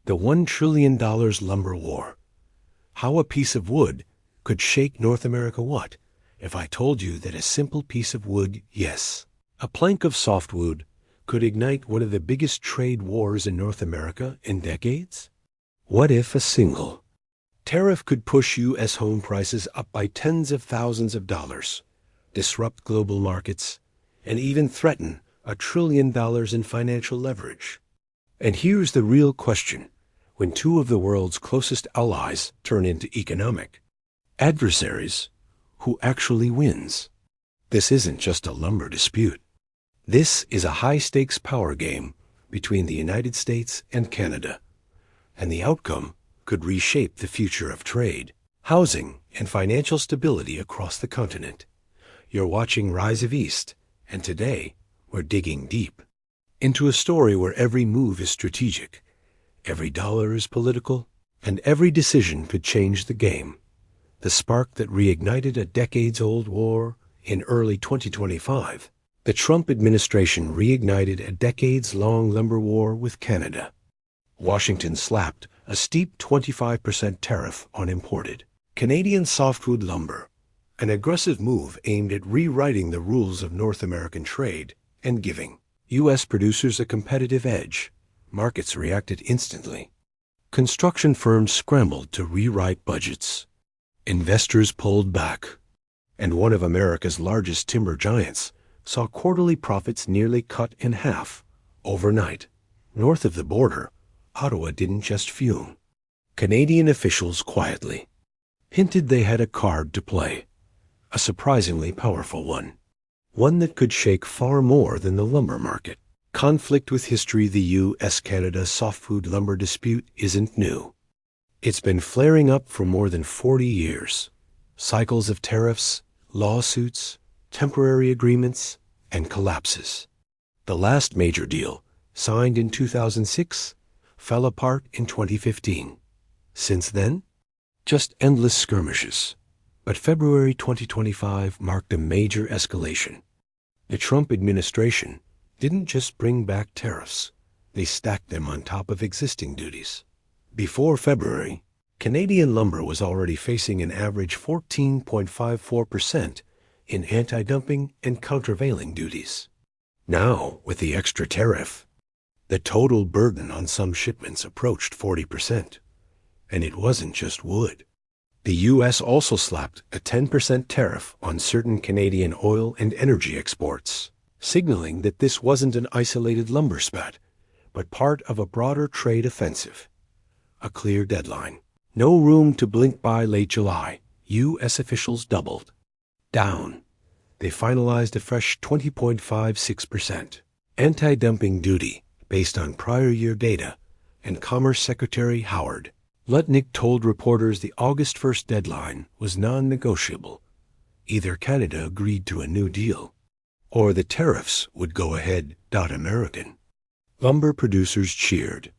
The $1 trillion lumber war. How a piece of wood could shake North America. What if I told you that a simple piece of wood, yes, a plank of softwood, could ignite one of the biggest trade wars in North America in decades? What if a single tariff could push U.S. home prices up by tens of thousands of dollars, disrupt global markets, and even threaten $1 trillion in financial leverage? And here's the real question. When two of the world's closest allies turn into economic adversaries, who actually wins? This isn't just a lumber dispute. This is a high-stakes power game between the United States and Canada, and the outcome could reshape the future of trade, housing, and financial stability across the continent. You're watching Rise of East, and today we're digging deep into a story where every move is strategic, every dollar is political, and every decision could change the game. The spark that reignited a decades-old war in early 2025. The Trump administration reignited a decades-long lumber war with Canada. Washington slapped a steep 25% tariff on imported Canadian softwood lumber, an aggressive move aimed at rewriting the rules of North American trade and giving U.S. producers a competitive edge. Markets reacted instantly. Construction firms scrambled to rewrite budgets. Investors pulled back. And one of America's largest timber giants saw quarterly profits nearly cut in half overnight. North of the border, Ottawa didn't just fume. Canadian officials quietly hinted they had a card to play, a surprisingly powerful one that could shake far more than the lumber market. Conflict with history. The U.S.-Canada softwood lumber dispute isn't new. It's been flaring up for more than 40 years. Cycles of tariffs, lawsuits, temporary agreements, and collapses. The last major deal, signed in 2006, fell apart in 2015. Since then, just endless skirmishes. But February 2025 marked a major escalation. The Trump administration didn't just bring back tariffs, they stacked them on top of existing duties. Before February, Canadian lumber was already facing an average 14.54% in anti-dumping and countervailing duties. Now, with the extra tariff, the total burden on some shipments approached 40%. And it wasn't just wood. The U.S. also slapped a 10% tariff on certain Canadian oil and energy exports, signaling that this wasn't an isolated lumber spat, but part of a broader trade offensive. A clear deadline. No room to blink. By late July, U.S. officials doubled down. They finalized a fresh 20.56% anti-dumping duty based on prior year data, and Commerce Secretary Howard Lutnick told reporters the August 1st deadline was non-negotiable. Either Canada agreed to a new deal, or the tariffs would go ahead. American lumber producers cheered.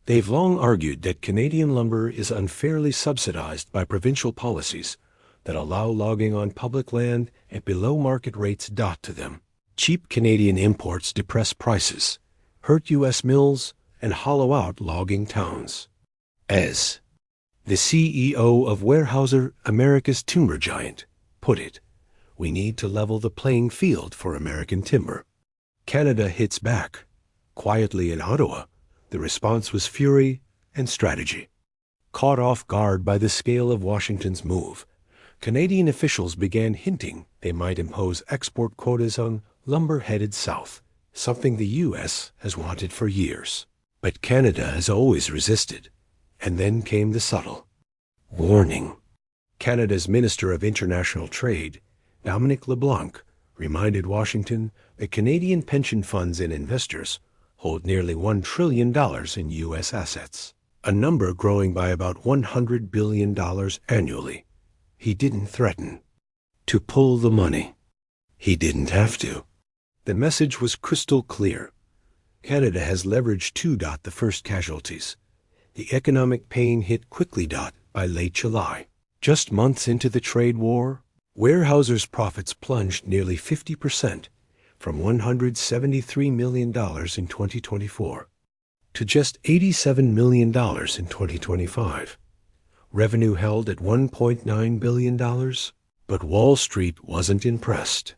They've long argued that Canadian lumber is unfairly subsidized by provincial policies that allow logging on public land at below market rates. To them, cheap Canadian imports depress prices, hurt U.S. mills, and hollow out logging towns. As the CEO of Weyerhaeuser, America's timber giant, put it, we need to level the playing field for American timber. Canada hits back. Quietly in Ottawa, the response was fury and strategy. Caught off guard by the scale of Washington's move, Canadian officials began hinting they might impose export quotas on lumber headed south, something the U.S. has wanted for years. But Canada has always resisted. And then came the subtle warning. Canada's Minister of International Trade, Dominic LeBlanc, reminded Washington that Canadian pension funds and investors hold nearly $1 trillion in U.S. assets, a number growing by about $100 billion annually. He didn't threaten to pull the money. He didn't have to. The message was crystal clear. Canada has leveraged too. The first casualties. The economic pain hit quickly. By late July, just months into the trade war, Weyerhaeuser's profits plunged nearly 50%, from $173 million in 2024 to just $87 million in 2025. Revenue held at $1.9 billion, but Wall Street wasn't impressed.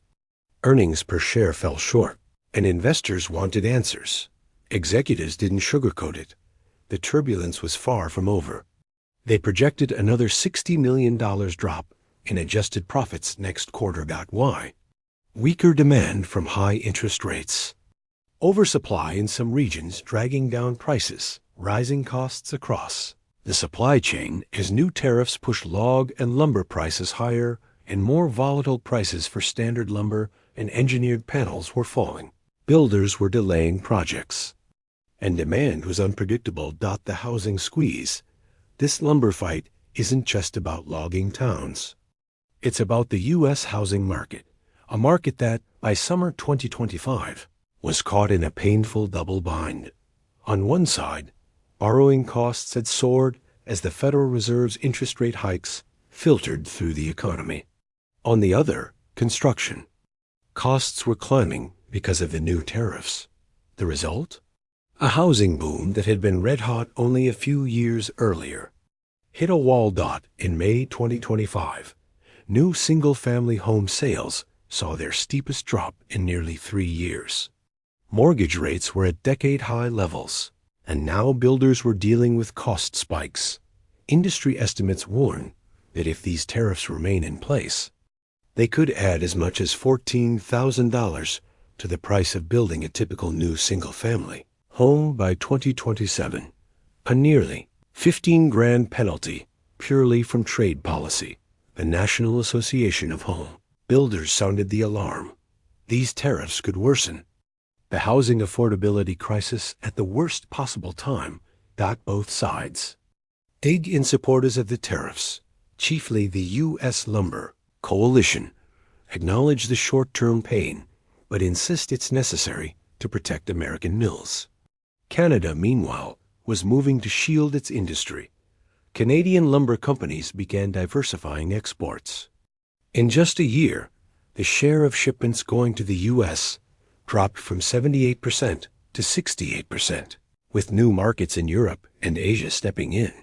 Earnings per share fell short, and investors wanted answers. Executives didn't sugarcoat it. The turbulence was far from over. They projected another $60 million drop in adjusted profits next quarter. Why? Weaker demand from high interest rates. Oversupply in some regions dragging down prices, rising costs across the supply chain as new tariffs push log and lumber prices higher, and more volatile prices for standard lumber and engineered panels were falling. Builders were delaying projects, and demand was unpredictable. The housing squeeze. This lumber fight isn't just about logging towns. It's about the U.S. housing market, a market that, by summer 2025, was caught in a painful double bind. On one side, borrowing costs had soared as the Federal Reserve's interest rate hikes filtered through the economy. On the other, construction. Costs were climbing because of the new tariffs. The result? A housing boom that had been red-hot only a few years earlier hit a wall. In May 2025, new single-family home sales saw their steepest drop in nearly 3 years. Mortgage rates were at decade-high levels, and now builders were dealing with cost spikes. Industry estimates warn that if these tariffs remain in place, they could add as much as $14,000 to the price of building a typical new single-family home by 2027, a nearly $15,000 penalty purely from trade policy. The National Association of Home Builders sounded the alarm. These tariffs could worsen the housing affordability crisis at the worst possible time. Both sides dig in. Supporters of the tariffs, chiefly the U.S. Lumber Coalition, acknowledge the short-term pain, but insist it's necessary to protect American mills. Canada, meanwhile, was moving to shield its industry. Canadian lumber companies began diversifying exports. In just a year, the share of shipments going to the U.S. dropped from 78% to 68%, with new markets in Europe and Asia stepping in.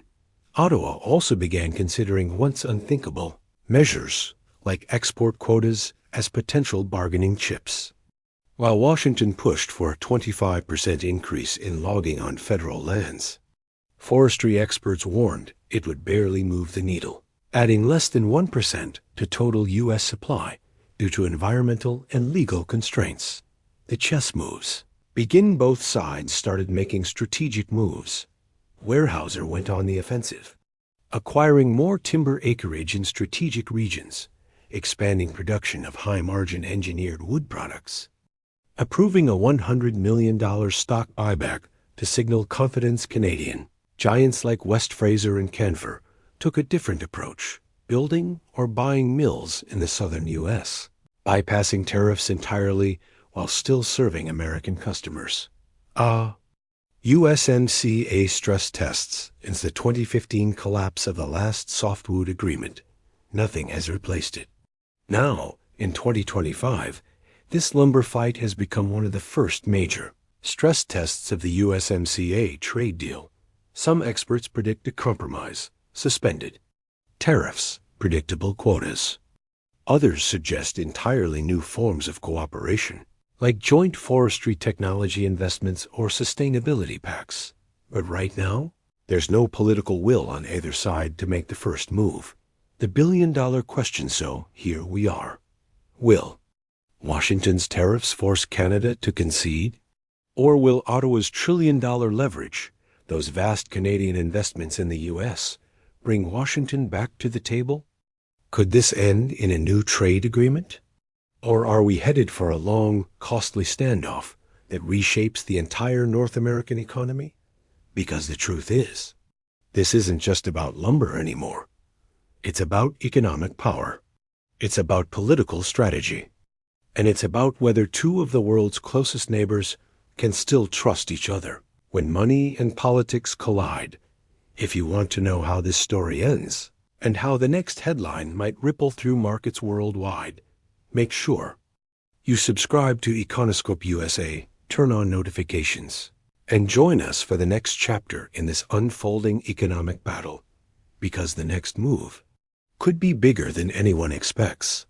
Ottawa also began considering once unthinkable measures like export quotas as potential bargaining chips. While Washington pushed for a 25% increase in logging on federal lands, forestry experts warned it would barely move the needle, adding less than 1% to total U.S. supply due to environmental and legal constraints. The chess moves begin. Both sides started making strategic moves. Weyerhaeuser went on the offensive, acquiring more timber acreage in strategic regions, expanding production of high-margin engineered wood products, approving a $100 million stock buyback to signal confidence. Canadian giants like West Fraser and Canfor took a different approach, building or buying mills in the southern U.S., bypassing tariffs entirely while still serving American customers. USMCA stress tests. Since the 2015 collapse of the last softwood agreement, nothing has replaced it. Now, in 2025, this lumber fight has become one of the first major stress tests of the USMCA trade deal. Some experts predict a compromise, suspended tariffs, predictable quotas. Others suggest entirely new forms of cooperation, like joint forestry technology investments or sustainability pacts. But right now, there's no political will on either side to make the first move. The billion-dollar question. So here we are. Will Washington's tariffs force Canada to concede? Or will Ottawa's trillion-dollar leverage, those vast Canadian investments in the U.S., bring Washington back to the table? Could this end in a new trade agreement? Or are we headed for a long, costly standoff that reshapes the entire North American economy? Because the truth is, this isn't just about lumber anymore. It's about economic power. It's about political strategy. And it's about whether two of the world's closest neighbors can still trust each other when money and politics collide. If you want to know how this story ends and how the next headline might ripple through markets worldwide, make sure you subscribe to Econoscope USA, turn on notifications, And join us for the next chapter in this unfolding economic battle, because the next move could be bigger than anyone expects.